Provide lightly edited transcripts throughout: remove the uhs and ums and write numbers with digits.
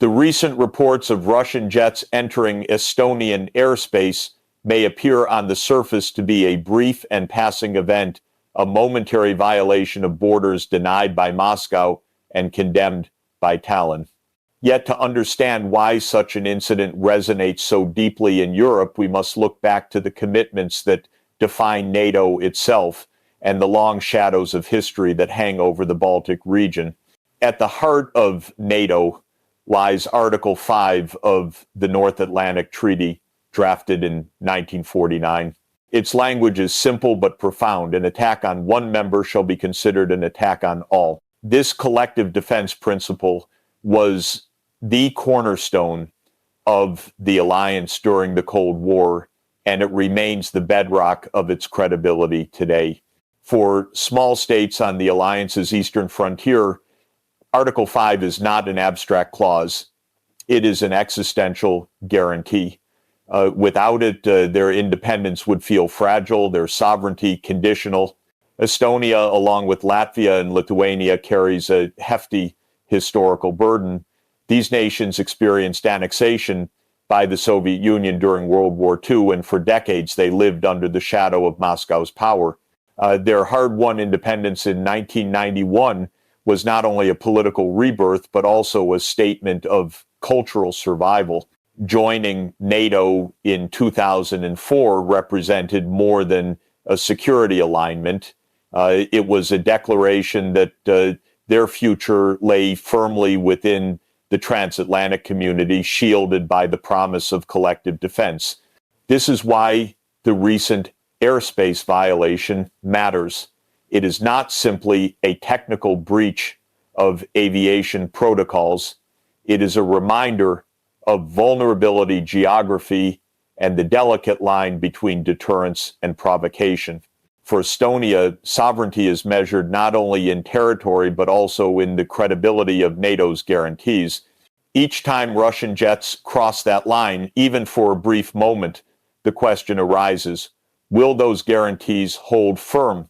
The recent reports of Russian jets entering Estonian airspace may appear on the surface to be a brief and passing event, a momentary violation of borders denied by Moscow and condemned by Tallinn. Yet to understand why such an incident resonates so deeply in Europe, we must look back to the commitments that define NATO itself and the long shadows of history that hang over the Baltic region. At the heart of NATO lies Article 5 of the North Atlantic Treaty, drafted in 1949. Its language is simple but profound. An attack on one member shall be considered an attack on all. This collective defense principle was the cornerstone of the alliance during the Cold War, and it remains the bedrock of its credibility today. For small states on the alliance's eastern frontier, Article 5 is not an abstract clause. It is an existential guarantee. Without it, their independence would feel fragile, their sovereignty conditional. Estonia, along with Latvia and Lithuania, carries a hefty historical burden. These nations experienced annexation by the Soviet Union during World War II, and for decades they lived under the shadow of Moscow's power. Their hard-won independence in 1991 was not only a political rebirth, but also a statement of cultural survival. Joining NATO in 2004 represented more than a security alignment. It was a declaration that their future lay firmly within the transatlantic community, shielded by the promise of collective defense. This is why the recent airspace violation matters. It is not simply a technical breach of aviation protocols. It is a reminder of vulnerability geography and the delicate line between deterrence and provocation. For Estonia, sovereignty is measured not only in territory, but also in the credibility of NATO's guarantees. Each time Russian jets cross that line, even for a brief moment, the question arises, will those guarantees hold firm?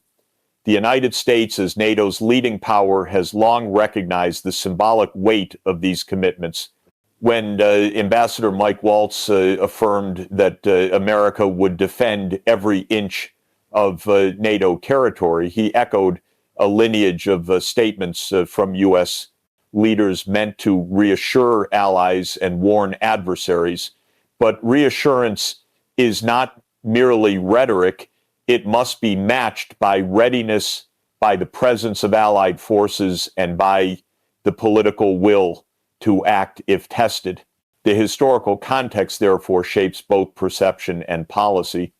The United States, as NATO's leading power, has long recognized the symbolic weight of these commitments. When Ambassador Mike Waltz affirmed that America would defend every inch of NATO territory, he echoed a lineage of statements from U.S. leaders meant to reassure allies and warn adversaries. But reassurance is not merely rhetoric. It must be matched by readiness, by the presence of allied forces, and by the political will to act if tested. The historical context, therefore, shapes both perception and policy.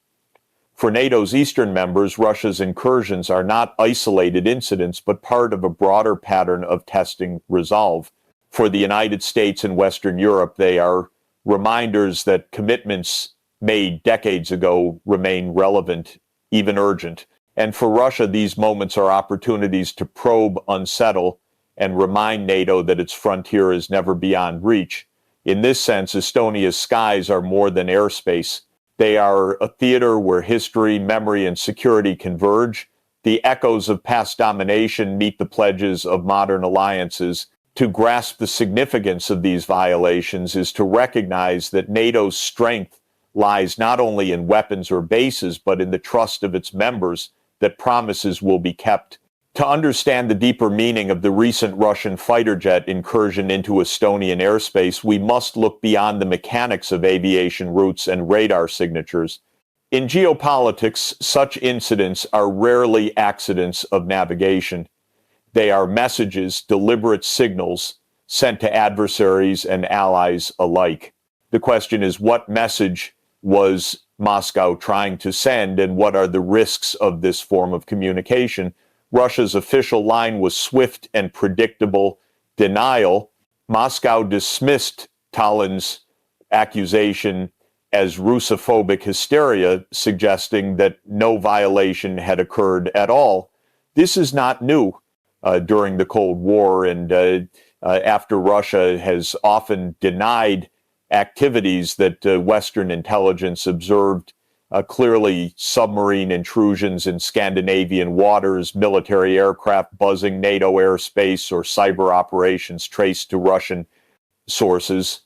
For NATO's eastern members, Russia's incursions are not isolated incidents, but part of a broader pattern of testing resolve. For the United States and Western Europe, they are reminders that commitments made decades ago remain relevant, even urgent. And for Russia, these moments are opportunities to probe, unsettle, and remind NATO that its frontier is never beyond reach. In this sense, Estonia's skies are more than airspace. They are a theater where history, memory, and security converge. The echoes of past domination meet the pledges of modern alliances. To grasp the significance of these violations is to recognize that NATO's strength lies not only in weapons or bases, but in the trust of its members that promises will be kept. To understand the deeper meaning of the recent Russian fighter jet incursion into Estonian airspace, we must look beyond the mechanics of aviation routes and radar signatures. In geopolitics, such incidents are rarely accidents of navigation. They are messages, deliberate signals sent to adversaries and allies alike. The question is, what message was Moscow trying to send, and what are the risks of this form of communication? Russia's official line was swift and predictable denial. Moscow dismissed Tallinn's accusation as Russophobic hysteria, suggesting that no violation had occurred at all. This is not new during the Cold War, and after Russia has often denied activities that Western intelligence observed, clearly submarine intrusions in Scandinavian waters, military aircraft buzzing NATO airspace, or cyber operations traced to Russian sources,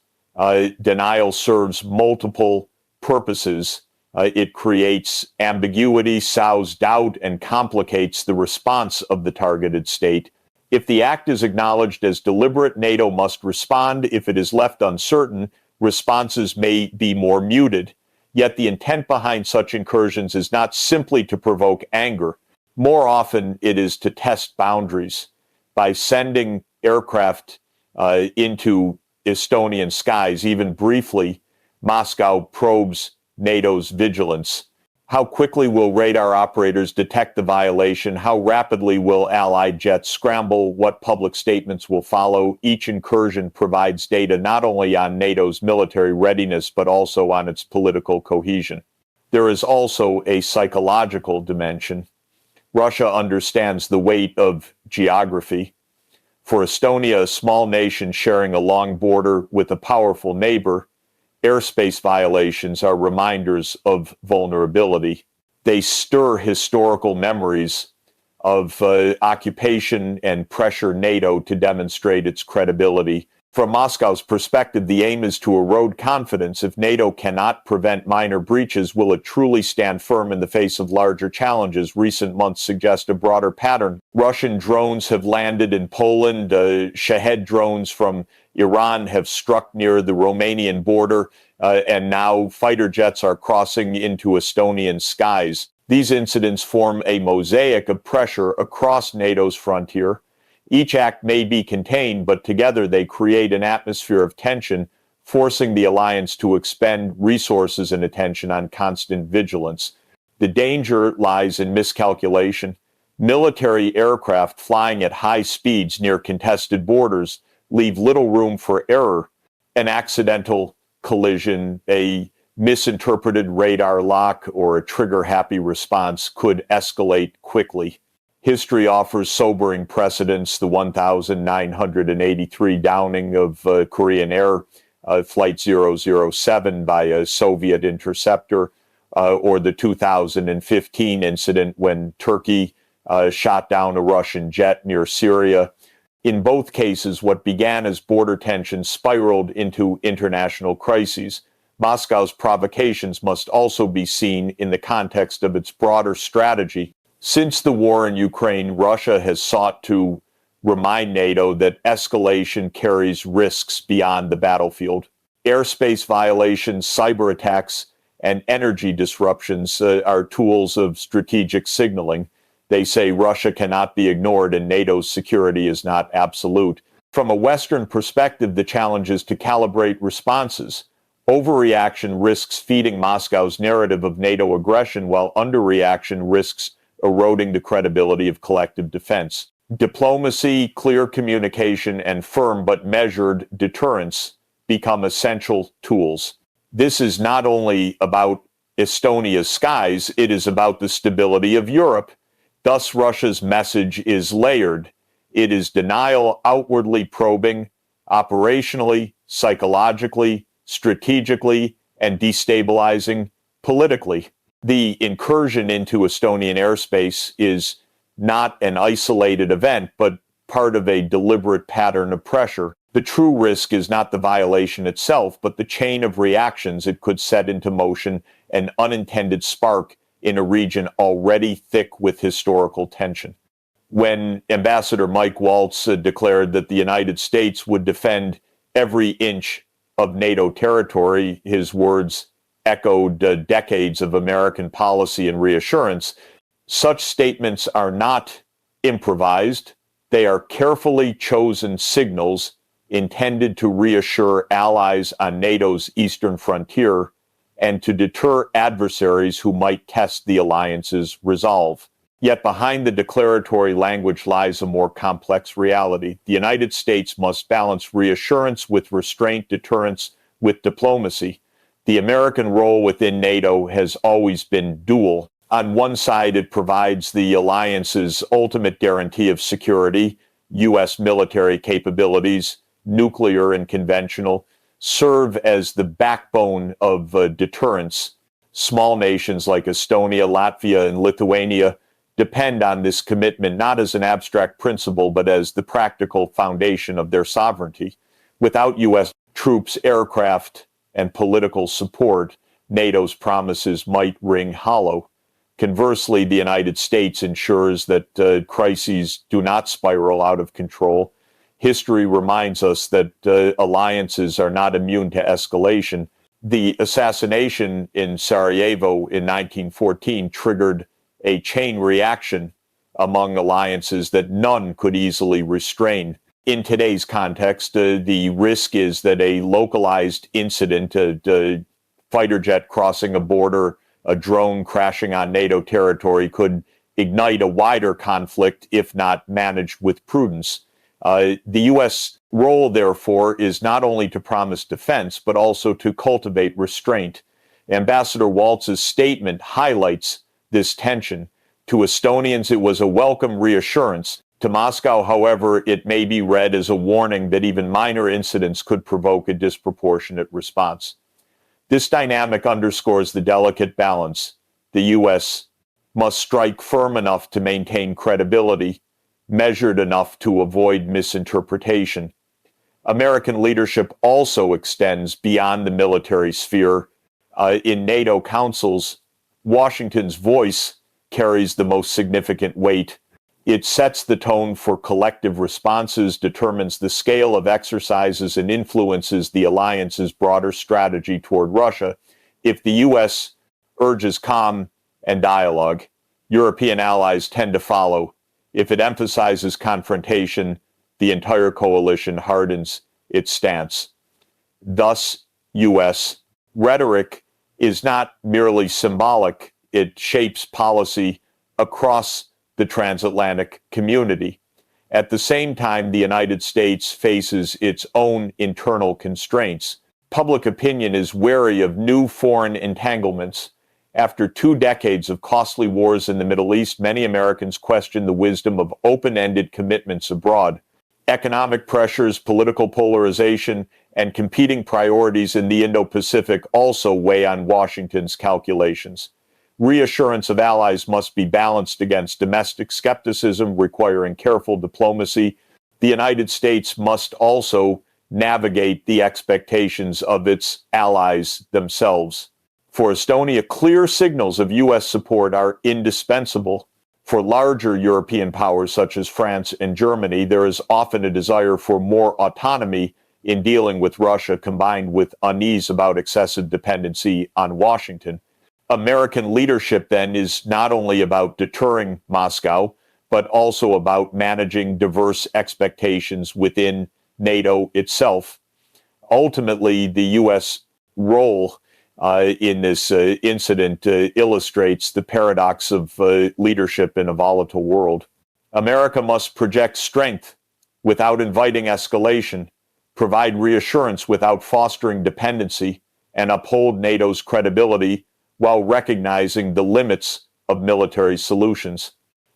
denial serves multiple purposes. It creates ambiguity, sows doubt, and complicates the response of the targeted state. If the act is acknowledged as deliberate, NATO must respond. If it is left uncertain, responses may be more muted. Yet the intent behind such incursions is not simply to provoke anger. More often, it is to test boundaries. By sending aircraft into Estonian skies, even briefly, Moscow probes NATO's vigilance. How quickly will radar operators detect the violation? How rapidly will Allied jets scramble? What public statements will follow? Each incursion provides data not only on NATO's military readiness, but also on its political cohesion. There is also a psychological dimension. Russia understands the weight of geography. For Estonia, a small nation sharing a long border with a powerful neighbor, airspace violations are reminders of vulnerability. They stir historical memories of occupation and pressure NATO to demonstrate its credibility. From Moscow's perspective, the aim is to erode confidence. If NATO cannot prevent minor breaches, will it truly stand firm in the face of larger challenges? Recent months suggest a broader pattern. Russian drones have landed in Poland. Shahed drones from Iran have struck near the Romanian border, and now fighter jets are crossing into Estonian skies. These incidents form a mosaic of pressure across NATO's frontier. Each act may be contained, but together they create an atmosphere of tension, forcing the alliance to expend resources and attention on constant vigilance. The danger lies in miscalculation. Military aircraft flying at high speeds near contested borders leave little room for error. An accidental collision, a misinterpreted radar lock, or a trigger-happy response could escalate quickly. History offers sobering precedents: the 1,983 downing of Korean Air Flight 007 by a Soviet interceptor, or the 2015 incident when Turkey shot down a Russian jet near Syria. In both cases, what began as border tensions spiraled into international crises. Moscow's provocations must also be seen in the context of its broader strategy. Since the war in Ukraine, Russia has sought to remind NATO that escalation carries risks beyond the battlefield. Airspace violations, cyber attacks, and energy disruptions are tools of strategic signaling. They say Russia cannot be ignored and NATO's security is not absolute. From a Western perspective, the challenge is to calibrate responses. Overreaction risks feeding Moscow's narrative of NATO aggression, while underreaction risks eroding the credibility of collective defense. Diplomacy, clear communication, and firm but measured deterrence become essential tools. This is not only about Estonia's skies, it is about the stability of Europe. Thus, Russia's message is layered. It is denial, outwardly probing, operationally, psychologically, strategically, and destabilizing politically. The incursion into Estonian airspace is not an isolated event, but part of a deliberate pattern of pressure. The true risk is not the violation itself, but the chain of reactions it could set into motion, an unintended spark in a region already thick with historical tension. When Ambassador Mike Waltz declared that the United States would defend every inch of NATO territory, his words echoed decades of American policy and reassurance. Such statements are not improvised. They are carefully chosen signals intended to reassure allies on NATO's eastern frontier and to deter adversaries who might test the alliance's resolve. Yet behind the declaratory language lies a more complex reality. The United States must balance reassurance with restraint, deterrence with diplomacy. The American role within NATO has always been dual. On one side, it provides the alliance's ultimate guarantee of security. U.S. military capabilities, nuclear and conventional, serve as the backbone of deterrence. Small nations like Estonia, Latvia, and Lithuania depend on this commitment not as an abstract principle, but as the practical foundation of their sovereignty. Without U.S. troops, aircraft, and political support, NATO's promises might ring hollow. Conversely, the United States ensures that crises do not spiral out of control. History reminds us that alliances are not immune to escalation. The assassination in Sarajevo in 1914 triggered a chain reaction among alliances that none could easily restrain. In today's context, the risk is that a localized incident, a fighter jet crossing a border, a drone crashing on NATO territory, could ignite a wider conflict if not managed with prudence. The U.S. role, therefore, is not only to promise defense, but also to cultivate restraint. Ambassador Waltz's statement highlights this tension. To Estonians, it was a welcome reassurance. To Moscow, however, it may be read as a warning that even minor incidents could provoke a disproportionate response. This dynamic underscores the delicate balance. The U.S. must strike firm enough to maintain credibility, measured enough to avoid misinterpretation. American leadership also extends beyond the military sphere. In NATO councils, Washington's voice carries the most significant weight. It sets the tone for collective responses, determines the scale of exercises, and influences the alliance's broader strategy toward Russia. If the U.S. urges calm and dialogue, European allies tend to follow. If it emphasizes confrontation, the entire coalition hardens its stance. Thus, U.S. rhetoric is not merely symbolic, it shapes policy across the transatlantic community. At the same time, the United States faces its own internal constraints. Public opinion is wary of new foreign entanglements. After 2 decades of costly wars in the Middle East, many Americans question the wisdom of open-ended commitments abroad. Economic pressures, political polarization, and competing priorities in the Indo-Pacific also weigh on Washington's calculations. Reassurance of allies must be balanced against domestic skepticism, requiring careful diplomacy. The United States must also navigate the expectations of its allies themselves. For Estonia, clear signals of U.S. support are indispensable. For larger European powers such as France and Germany, there is often a desire for more autonomy in dealing with Russia, combined with unease about excessive dependency on Washington. American leadership, then, is not only about deterring Moscow, but also about managing diverse expectations within NATO itself. Ultimately, the U.S. role in this incident illustrates the paradox of leadership in a volatile world. America must project strength without inviting escalation, provide reassurance without fostering dependency, and uphold NATO's credibility while recognizing the limits of military solutions.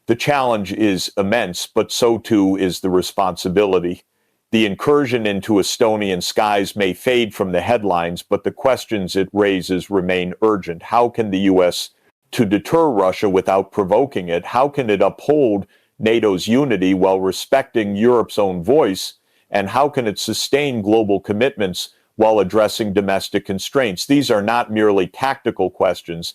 The challenge is immense, but so too is the responsibility. The incursion into Estonian skies may fade from the headlines, but the questions it raises remain urgent. How can the U.S. to deter Russia without provoking it? How can it uphold NATO's unity while respecting Europe's own voice? And how can it sustain global commitments while addressing domestic constraints? These are not merely tactical questions.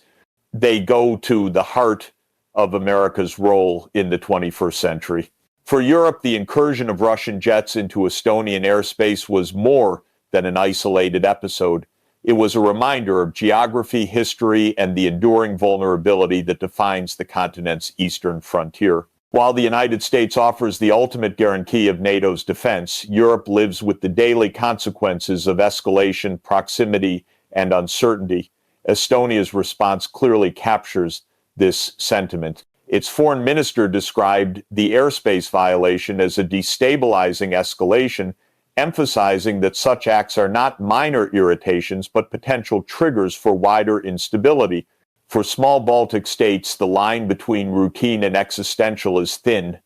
They go to the heart of America's role in the 21st century. For Europe, the incursion of Russian jets into Estonian airspace was more than an isolated episode. It was a reminder of geography, history, and the enduring vulnerability that defines the continent's eastern frontier. While the United States offers the ultimate guarantee of NATO's defense, Europe lives with the daily consequences of escalation, proximity, and uncertainty. Estonia's response clearly captures this sentiment. Its foreign minister described the airspace violation as a destabilizing escalation, emphasizing that such acts are not minor irritations but potential triggers for wider instability. For small Baltic states, the line between routine and existential is thin.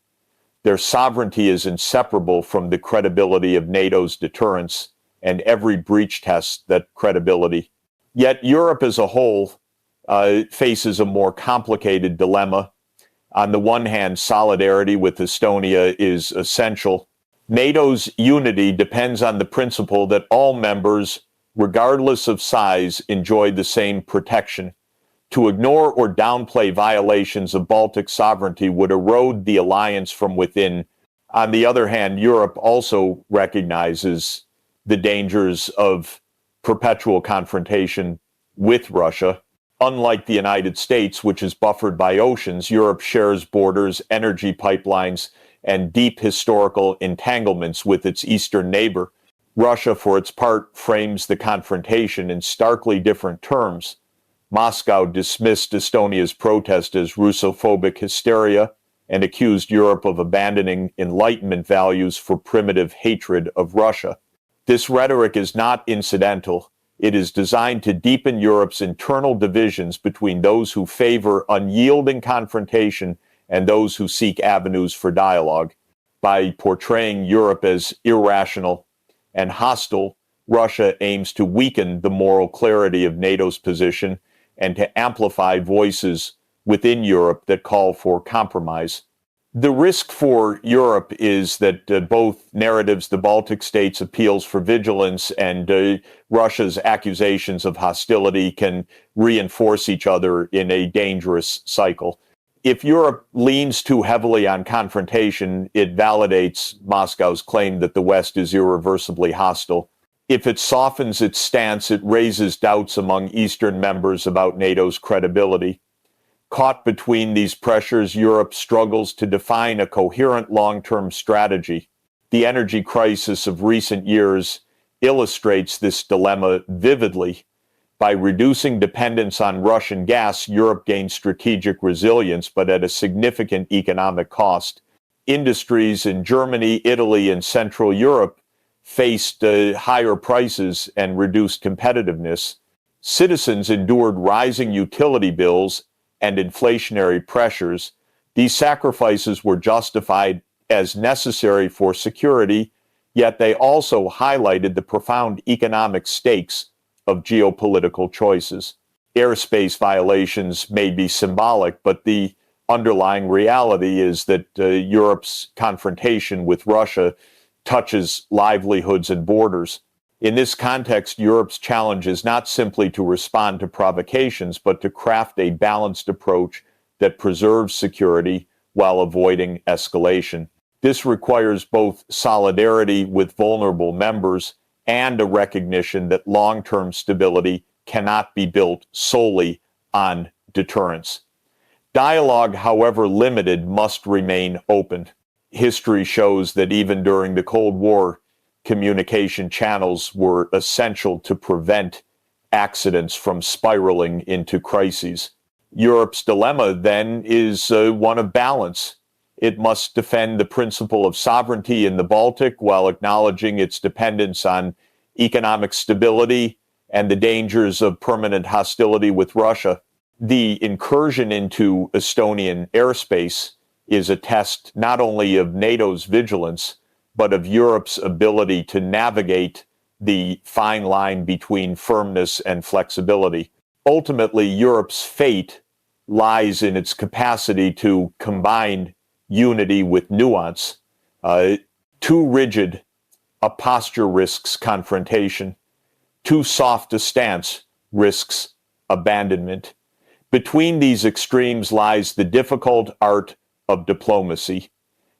Their sovereignty is inseparable from the credibility of NATO's deterrence, and every breach tests that credibility. Yet Europe as a whole faces a more complicated dilemma. On the one hand, solidarity with Estonia is essential. NATO's unity depends on the principle that all members, regardless of size, enjoy the same protection. To ignore or downplay violations of Baltic sovereignty would erode the alliance from within. On the other hand, Europe also recognizes the dangers of perpetual confrontation with Russia. Unlike the United States, which is buffered by oceans, Europe shares borders, energy pipelines, and deep historical entanglements with its eastern neighbor. Russia, for its part, frames the confrontation in starkly different terms. Moscow dismissed Estonia's protest as Russophobic hysteria and accused Europe of abandoning Enlightenment values for primitive hatred of Russia. This rhetoric is not incidental. It is designed to deepen Europe's internal divisions between those who favor unyielding confrontation and those who seek avenues for dialogue. By portraying Europe as irrational and hostile, Russia aims to weaken the moral clarity of NATO's position and to amplify voices within Europe that call for compromise. The risk for Europe is that both narratives, the Baltic states' appeals for vigilance and Russia's accusations of hostility, can reinforce each other in a dangerous cycle. If Europe leans too heavily on confrontation, it validates Moscow's claim that the West is irreversibly hostile. If it softens its stance, it raises doubts among Eastern members about NATO's credibility. Caught between these pressures, Europe struggles to define a coherent long-term strategy. The energy crisis of recent years illustrates this dilemma vividly. By reducing dependence on Russian gas, Europe gained strategic resilience, but at a significant economic cost. Industries in Germany, Italy, and Central Europe faced higher prices and reduced competitiveness. Citizens endured rising utility bills and inflationary pressures. These sacrifices were justified as necessary for security, yet they also highlighted the profound economic stakes of geopolitical choices. Airspace violations may be symbolic, but the underlying reality is that Europe's confrontation with Russia touches livelihoods and borders. In this context, Europe's challenge is not simply to respond to provocations, but to craft a balanced approach that preserves security while avoiding escalation. This requires both solidarity with vulnerable members and a recognition that long-term stability cannot be built solely on deterrence. Dialogue, however limited, must remain open. History shows that even during the Cold War, communication channels were essential to prevent accidents from spiraling into crises. Europe's dilemma, then, is one of balance. It must defend the principle of sovereignty in the Baltic while acknowledging its dependence on economic stability and the dangers of permanent hostility with Russia. The incursion into Estonian airspace is a test not only of NATO's vigilance, but of Europe's ability to navigate the fine line between firmness and flexibility. Ultimately, Europe's fate lies in its capacity to combine unity with nuance. Too rigid a posture risks confrontation. Too soft a stance risks abandonment. Between these extremes lies the difficult art of diplomacy,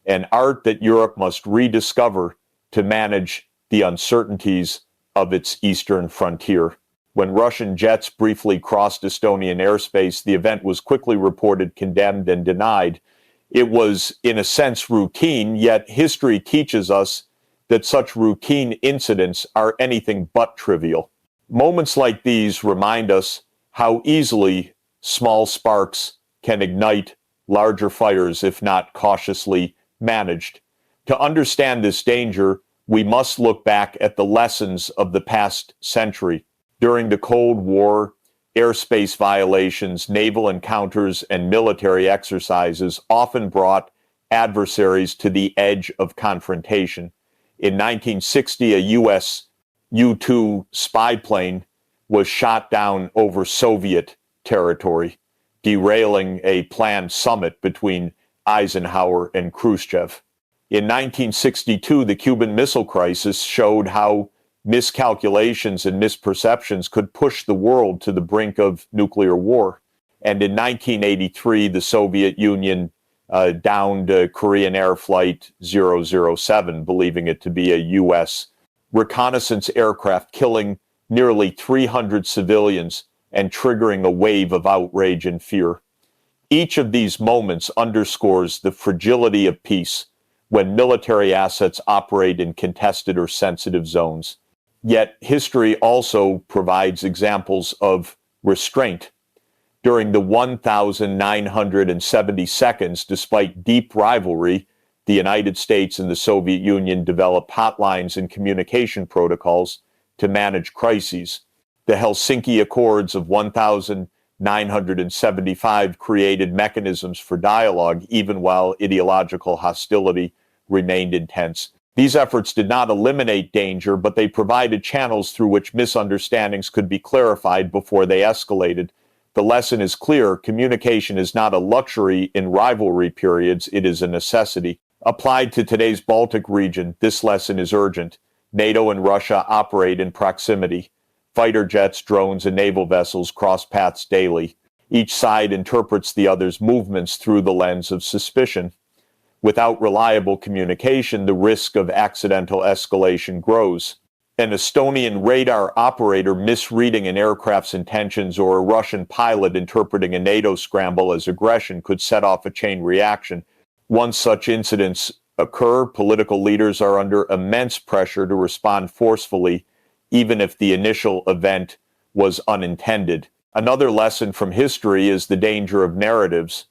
an art that Europe must rediscover to manage the uncertainties of its eastern frontier. When Russian jets briefly crossed Estonian airspace, the event was quickly reported, condemned, and denied. It was, in a sense, routine, yet history teaches us that such routine incidents are anything but trivial. Moments like these remind us how easily small sparks can ignite larger fires if not cautiously managed. To understand this danger, we must look back at the lessons of the past century. During the Cold War, airspace violations, naval encounters, and military exercises often brought adversaries to the edge of confrontation. In 1960, a U.S. U-2 spy plane was shot down over Soviet territory, derailing a planned summit between Eisenhower and Khrushchev. In 1962, the Cuban Missile Crisis showed how miscalculations and misperceptions could push the world to the brink of nuclear war. And in 1983, the Soviet Union downed Korean Air Flight 007, believing it to be a U.S. reconnaissance aircraft, killing nearly 300 civilians and triggering a wave of outrage and fear. Each of these moments underscores the fragility of peace when military assets operate in contested or sensitive zones. Yet history also provides examples of restraint. During the 1,970 seconds, despite deep rivalry, the United States and the Soviet Union developed hotlines and communication protocols to manage crises. The Helsinki Accords of 1975 created mechanisms for dialogue even while ideological hostility remained intense. These efforts did not eliminate danger, but they provided channels through which misunderstandings could be clarified before they escalated. The lesson is clear: communication is not a luxury in rivalry periods, it is a necessity. Applied to today's Baltic region, this lesson is urgent. NATO and Russia operate in proximity. Fighter jets, drones, and naval vessels cross paths daily. Each side interprets the other's movements through the lens of suspicion. Without reliable communication, the risk of accidental escalation grows. An Estonian radar operator misreading an aircraft's intentions or a Russian pilot interpreting a NATO scramble as aggression could set off a chain reaction. Once such incidents occur, political leaders are under immense pressure to respond forcefully, even if the initial event was unintended. Another lesson from history is the danger of narratives.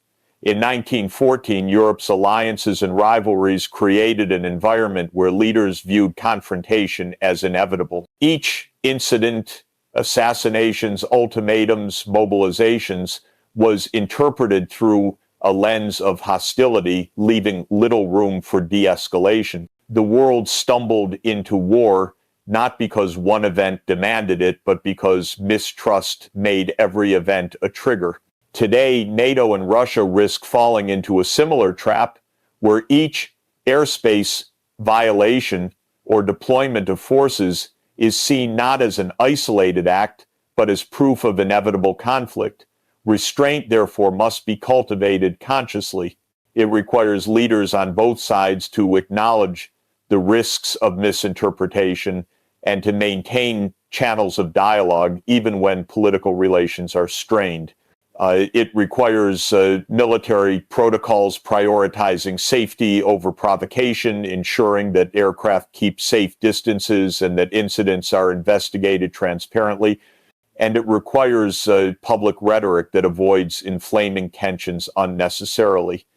In 1914, Europe's alliances and rivalries created an environment where leaders viewed confrontation as inevitable. Each incident, assassinations, ultimatums, mobilizations, was interpreted through a lens of hostility, leaving little room for de-escalation. The world stumbled into war not because one event demanded it, but because mistrust made every event a trigger. Today, NATO and Russia risk falling into a similar trap where each airspace violation or deployment of forces is seen not as an isolated act, but as proof of inevitable conflict. Restraint, therefore, must be cultivated consciously. It requires leaders on both sides to acknowledge the risks of misinterpretation and to maintain channels of dialogue even when political relations are strained. It requires military protocols prioritizing safety over provocation, ensuring that aircraft keep safe distances and that incidents are investigated transparently. And it requires public rhetoric that avoids inflaming tensions unnecessarily.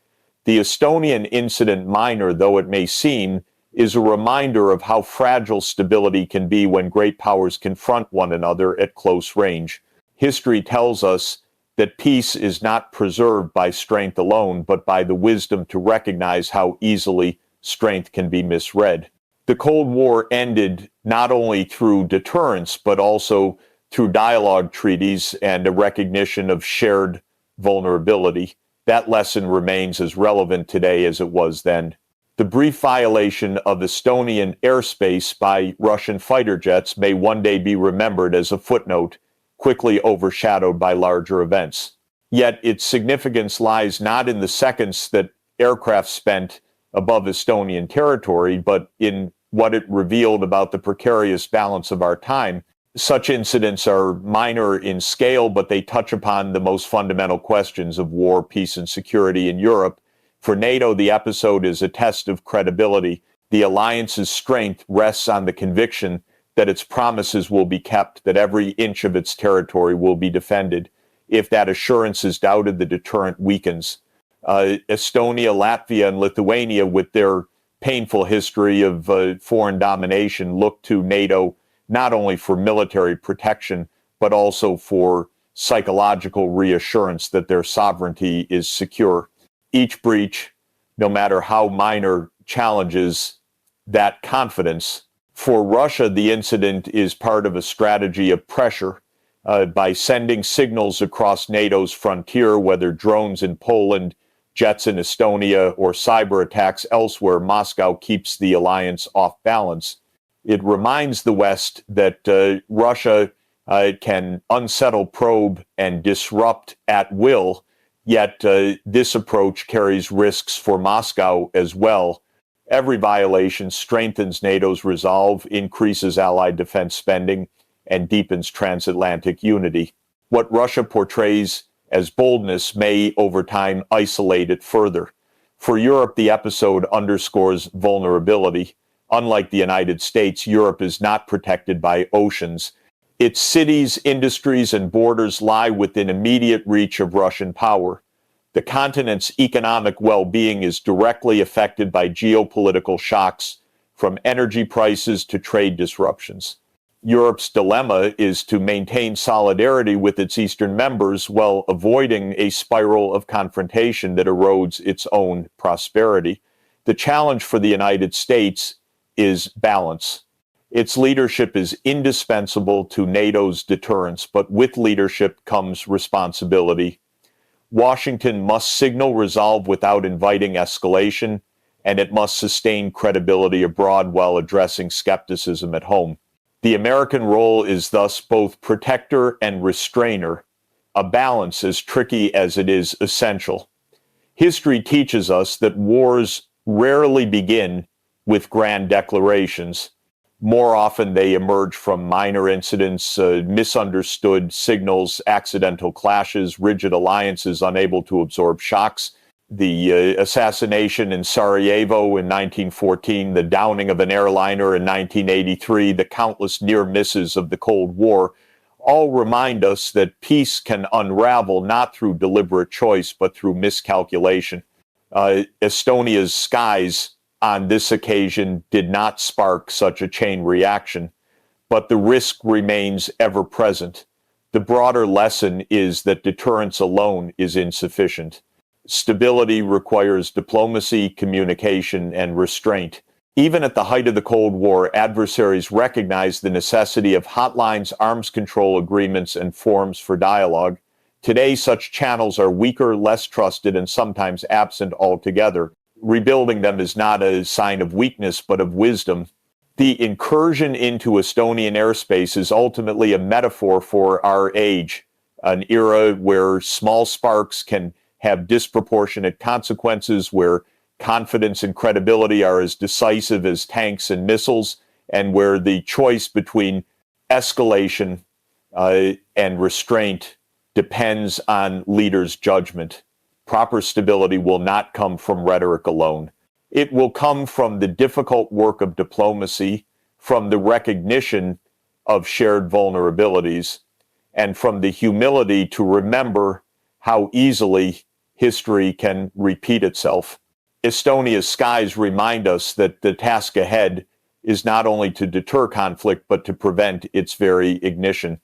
The Estonian incident, minor though it may seem, is a reminder of how fragile stability can be when great powers confront one another at close range. History tells us that peace is not preserved by strength alone, but by the wisdom to recognize how easily strength can be misread. The Cold War ended not only through deterrence, but also through dialogue treaties and a recognition of shared vulnerability. That lesson remains as relevant today as it was then. The brief violation of Estonian airspace by Russian fighter jets may one day be remembered as a footnote, quickly overshadowed by larger events. Yet its significance lies not in the seconds that aircraft spent above Estonian territory, but in what it revealed about the precarious balance of our time. Such incidents are minor in scale, but they touch upon the most fundamental questions of war, peace, and security in Europe. For NATO, the episode is a test of credibility. The alliance's strength rests on the conviction that its promises will be kept, that every inch of its territory will be defended. If that assurance is doubted, the deterrent weakens. Estonia, Latvia, and Lithuania, with their painful history of foreign domination, look to NATO not only for military protection, but also for psychological reassurance that their sovereignty is secure. Each breach, no matter how minor, challenges that confidence. For Russia, the incident is part of a strategy of pressure by sending signals across NATO's frontier, whether drones in Poland, jets in Estonia or cyber attacks elsewhere, Moscow keeps the alliance off balance. It reminds the West that Russia can unsettle, probe, and disrupt at will, yet this approach carries risks for Moscow as well. Every violation strengthens NATO's resolve, increases allied defense spending, and deepens transatlantic unity. What Russia portrays as boldness may, over time, isolate it further. For Europe, the episode underscores vulnerability. Unlike the United States, Europe is not protected by oceans. Its cities, industries, and borders lie within immediate reach of Russian power. The continent's economic well-being is directly affected by geopolitical shocks, from energy prices to trade disruptions. Europe's dilemma is to maintain solidarity with its eastern members while avoiding a spiral of confrontation that erodes its own prosperity. The challenge for the United States is balance. Its leadership is indispensable to NATO's deterrence, but with leadership comes responsibility. Washington must signal resolve without inviting escalation, and it must sustain credibility abroad while addressing skepticism at home. The American role is thus both protector and restrainer, a balance as tricky as it is essential. History teaches us that wars rarely begin with grand declarations. More often, they emerge from minor incidents, misunderstood signals, accidental clashes, rigid alliances unable to absorb shocks. The assassination in Sarajevo in 1914, the downing of an airliner in 1983, the countless near misses of the Cold War, all remind us that peace can unravel not through deliberate choice, but through miscalculation. Estonia's skies on this occasion did not spark such a chain reaction, but the risk remains ever present. The broader lesson is that deterrence alone is insufficient. Stability requires diplomacy, communication, and restraint. Even at the height of the Cold War, adversaries recognized the necessity of hotlines, arms control agreements, and forums for dialogue. Today, such channels are weaker, less trusted, and sometimes absent altogether. Rebuilding them is not a sign of weakness, but of wisdom. The incursion into Estonian airspace is ultimately a metaphor for our age, an era where small sparks can have disproportionate consequences, where confidence and credibility are as decisive as tanks and missiles, and where the choice between escalation and restraint depends on leaders' judgment. Proper stability will not come from rhetoric alone. It will come from the difficult work of diplomacy, from the recognition of shared vulnerabilities, and from the humility to remember how easily history can repeat itself. Estonia's skies remind us that the task ahead is not only to deter conflict, but to prevent its very ignition.